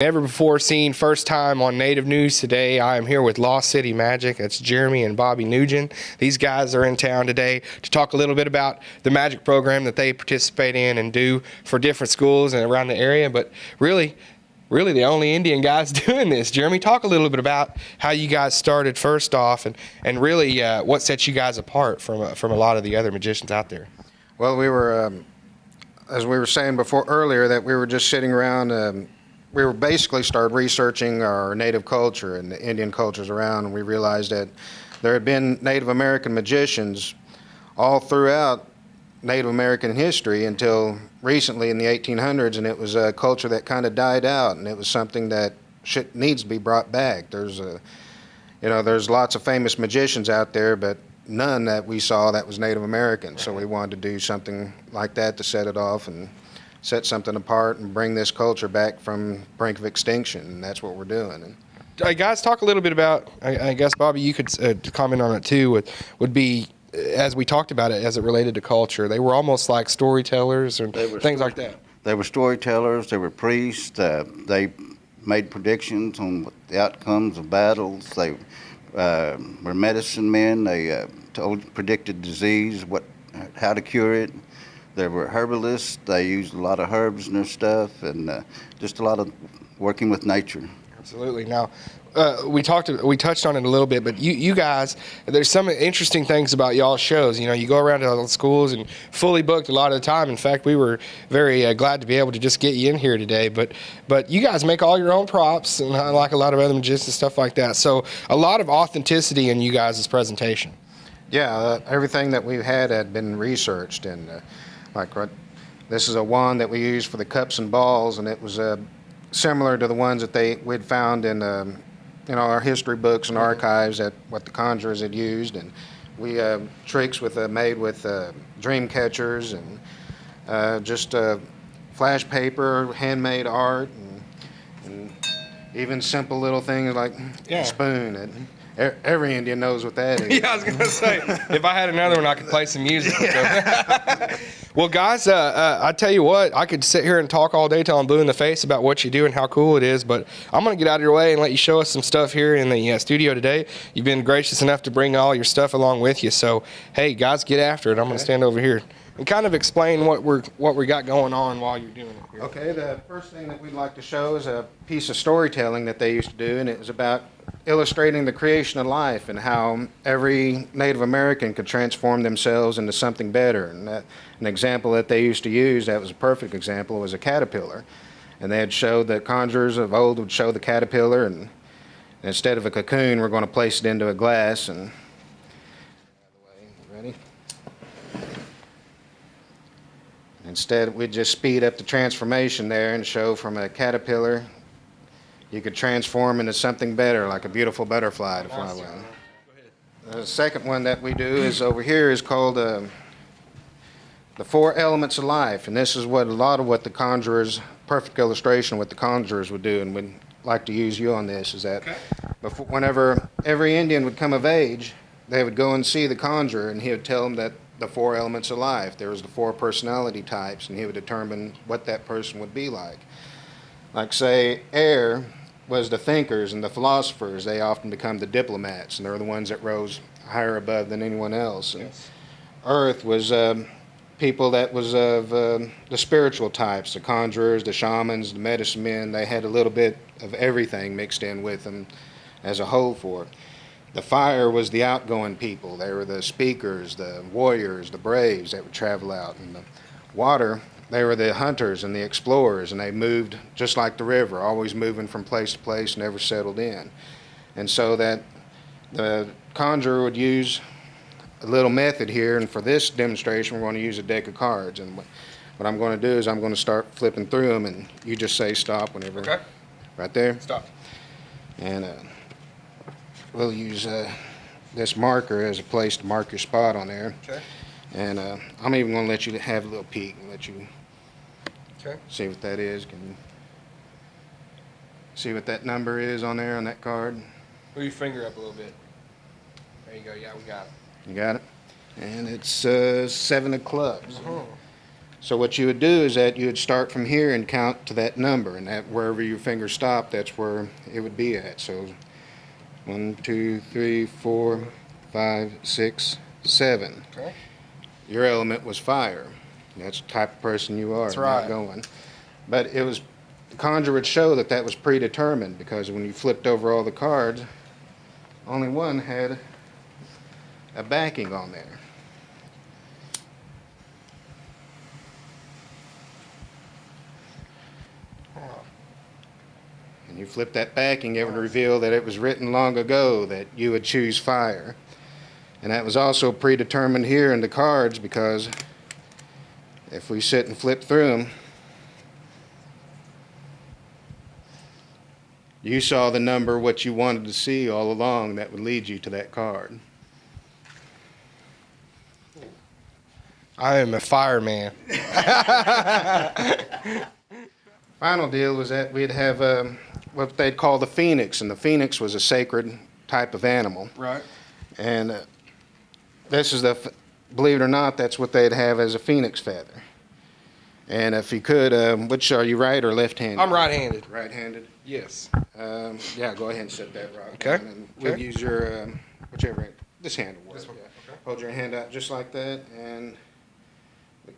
Never before seen, first time on Native News today. I am here with Lost City Magic. That's Jeremy and Bobby Nugent. These guys are in town today to talk a little bit about the magic program that they participate in and do for different schools and around the area. But really the only Indian guys doing this. Jeremy, talk a little bit about how you guys started first off and really what sets you guys apart from a lot of the other magicians out there. Well, we were, as we were saying before earlier, that we were just sitting around. We were basically started researching our native culture and the Indian cultures around, and we realized that there had been Native American magicians all throughout Native American history until recently in the 1800s, and it was a culture that kind of died out, and it was something that needs to be brought back. There's lots of famous magicians out there, but none that we saw that was Native American. So we wanted to do something like that to set it off and set something apart and bring this culture back from brink of extinction, and that's what we're doing. And guys, talk a little bit about, I guess, Bobby, you could comment on it too, would be, as we talked about it as it related to culture, they were almost like storytellers and things like that. They were storytellers, they were priests, they made predictions on the outcomes of battles, they were medicine men, they predicted disease, how to cure it. They were herbalists. They used a lot of herbs in their stuff, and just a lot of working with nature. Absolutely. Now, we touched on it a little bit, but you guys, there's some interesting things about y'all's shows. You know, you go around to all the schools and fully booked a lot of the time. In fact, we were very glad to be able to just get you in here today. But you guys make all your own props, and like a lot of other magicians and stuff like that. So a lot of authenticity in you guys' presentation. Yeah, everything that we've had been researched, and this is a wand that we use for the cups and balls, and it was similar to the ones that we'd found in our history books and archives at what the conjurers had used, and we tricks made with dream catchers and just flash paper, handmade art, and even simple little things like a spoon. Every Indian knows what that is. Yeah, I was going to say, if I had another one, I could play some music. Well, guys, I tell you what, I could sit here and talk all day till I'm blue in the face about what you do and how cool it is, but I'm going to get out of your way and let you show us some stuff here in the studio today. You've been gracious enough to bring all your stuff along with you, so, hey, guys, get after it. I'm going to stand over here and kind of explain what we got going on while you're doing it here. Okay, the first thing that we'd like to show is a piece of storytelling that they used to do, and it was about illustrating the creation of life and how every Native American could transform themselves into something better. And an example that they used to use, that was a perfect example, was a caterpillar. And they had showed the conjurers of old would show the caterpillar, and instead of a cocoon, we're going to place it into a glass. And ready? Instead, we'd just speed up the transformation there and show from a caterpillar you could transform into something better, like a beautiful butterfly to fly with. The second one that we do is over here is called the Four Elements of Life, and this is a lot of what the conjurers, perfect illustration of what the conjurers would do, and we'd like to use you on this, is that whenever every Indian would come of age, they would go and see the conjurer, and he would tell them that the four elements of life, there was the four personality types, and he would determine what that person would be like. Like, say, air was the thinkers and the philosophers. They often become the diplomats, and they're the ones that rose higher above than anyone else. Yes. Earth was people that was of the spiritual types, the conjurers, the shamans, the medicine men. They had a little bit of everything mixed in with them as a whole for it. The fire was the outgoing people. They were the speakers, the warriors, the braves that would travel out. And the water, they were the hunters and the explorers, and they moved just like the river, always moving from place to place, never settled in. And so that the conjurer would use a little method here, and for this demonstration we're going to use a deck of cards. And what I'm going to do is I'm going to start flipping through them, and you just say stop whenever. Okay. Right there? Stop. And we'll use this marker as a place to mark your spot on there. Okay. And I'm even going to let you have a little peek and let you see what that is. Can you see what that number is on there on that card? Move your finger up a little bit. There you go. Yeah, we got it. You got it? And it's 7 of clubs. So what you would do is that you would start from here and count to that number, and that wherever your finger stopped, that's where it would be at. So 1, 2, 3, 4, 5, 6, 7. Okay. Your element was fire. That's the type of person you are. That's right. Not going. But it was, the conjure would show that that was predetermined, because when you flipped over all the cards, only one had a backing on there. And you flip that backing, it would reveal that it was written long ago that you would choose fire. And that was also predetermined here in the cards, because if we sit and flip through them, you saw the number what you wanted to see all along that would lead you to that card. I am a fireman. Final deal was that we'd have what they'd call the phoenix, and the phoenix was a sacred type of animal. Right. And this is believe it or not, that's what they'd have as a phoenix feather. And if you could, which are you, right or left-handed? I'm right-handed. Right-handed? Yes. Yeah, go ahead and set that rock Okay. down. And we'll Okay. use your, whichever hand, this hand will work. This one, Yeah. okay. Hold your hand out just like that, and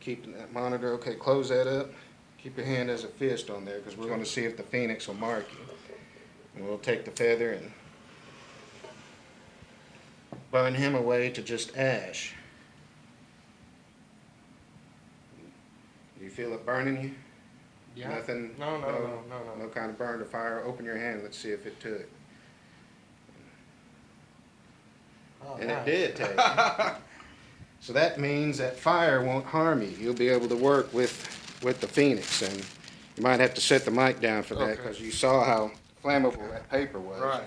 keep that monitor. Okay, close that up. Keep your hand as a fist on there, because we're going to see if the phoenix will mark you. And we'll take the feather and burn him away to just ash. Do you feel it burning you? Yeah. Nothing? No. No kind of burn or fire? Open your hand. Let's see if it took. Oh, And nice. it did take. So that means that fire won't harm you. You'll be able to work with the phoenix. And you might have to set the mic down for that, Okay. because you saw how flammable that paper was. Right.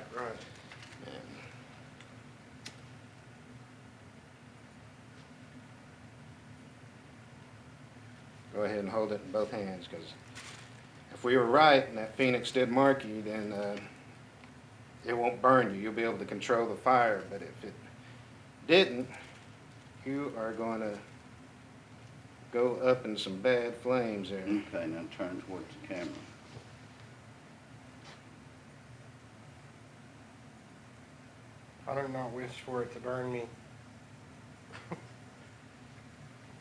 Go ahead and hold it in both hands, because if we were right and that phoenix did mark you, then it won't burn you. You'll be able to control the fire. But if it didn't, you are going to go up in some bad flames there. Okay, now turn towards the camera. I do not wish for it to burn me.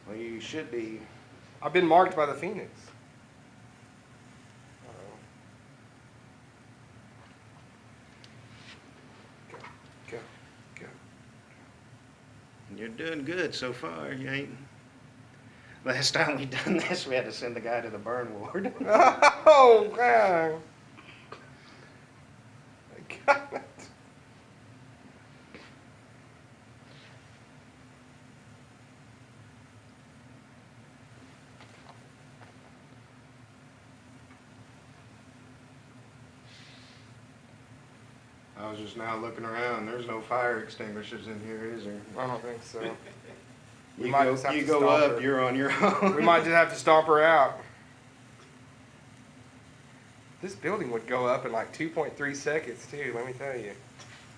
Well, you should be. I've been marked by the phoenix. Go. You're doing good so far. You ain't. Last time we done this, we had to send the guy to the burn ward. Oh, God. I got it. I was just now looking around. There's no fire extinguishers in here, is there? I don't think so. We You might go, just have you to go stop up, her. you're on your own. We might just have to stomp her out. This building would go up in like 2.3 seconds, too, let me tell you.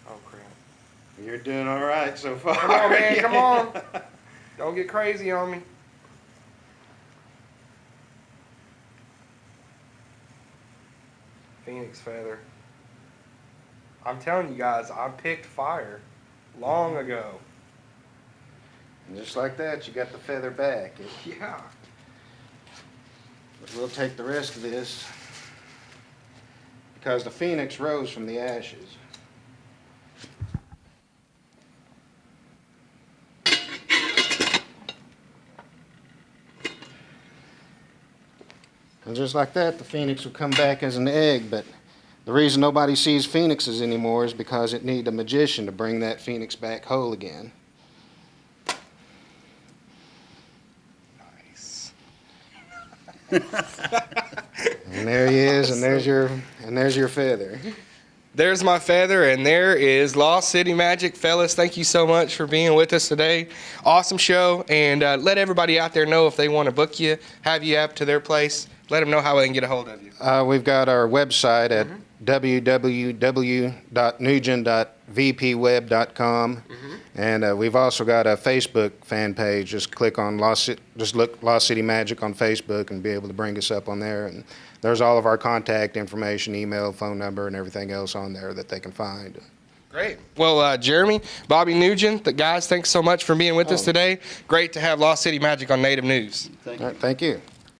Oh, crap. You're doing all right so far. Come on, man, come on. Don't get crazy on me. Phoenix feather. I'm telling you guys, I picked fire long ago. And just like that, you got the feather back. Yeah. But we'll take the rest of this, because the phoenix rose from the ashes. And just like that, the phoenix will come back as an egg. But the reason nobody sees phoenixes anymore is because it needs a magician to bring that phoenix back whole again. Nice. And there he is, and there's your feather. There's my feather, and there is Lost City Magic. Fellas, thank you so much for being with us today. Awesome show, and let everybody out there know if they want to book you, have you up to their place, let them know how they can get a hold of you. We've got our website at www.nugent.vpweb.com. And we've also got a Facebook fan page. Just click on just look Lost City Magic on Facebook and be able to bring us up on there. And there's all of our contact information, email, phone number, and everything else on there that they can find. Great. Well, Jeremy, Bobby Nugent, the guys, thanks so much for being with us today. Great to have Lost City Magic on Native News. All right, thank you.